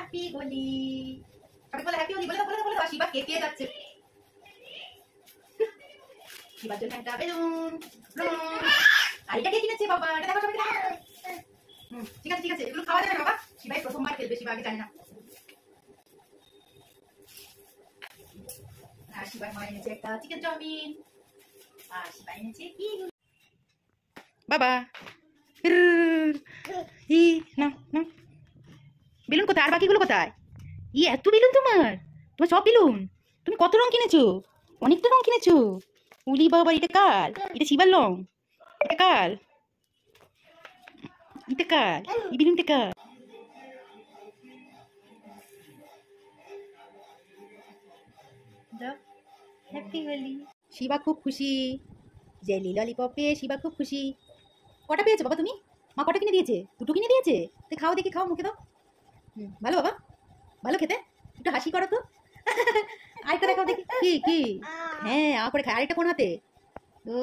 Happy Holi. সবাই বলে happy Holi, বলে দাও বলে দাও বলে দাও। শিবা কে যাচ্ছে, শিবার জন্য একটা বেলুন। আর এটা কে কিনেছে বাবা? এটা দেখো সবাই দেখো। ঠিক আছে ঠিক আছে, এগুলো খাওয়া যাবে না বাবা। শিবাই প্রথমবার খেলবে, শিবা আগে জানি না। আর শিবার মা এনেছে একটা চিকেন চাউমিন। আর শিবা এনেছে কি বাবা? ই না না, বেলুন কোথায়? আর বাকিগুলো কোথায়? এত বেলুন তোমার? তোমার সব বেলুন? তুমি কত রং কিনেছো? অনেকটা রং কিনেছো। উলি বাবা, এটা কার? এটা শিবার রং। এটা কার? এটা কার? এই বেলুনটা কার? হ্যাপি হোলি। শিবা খুব খুশি। জেলি ললিপপ পেয়ে শিবা খুব খুশি। কটা পেয়েছো বাবা তুমি? মা কটা কিনে দিয়েছে? দুটো কিনে দিয়েছে? তো খাও দেখি, খাও, মুখে দাও। ভালো বাবা, ভালো খেতে। একটু হাসি করো তো। আরেকটা দেখাও দেখি। কি কি? হ্যাঁ, করে খায়। আরেকটা কোন হাতে? ও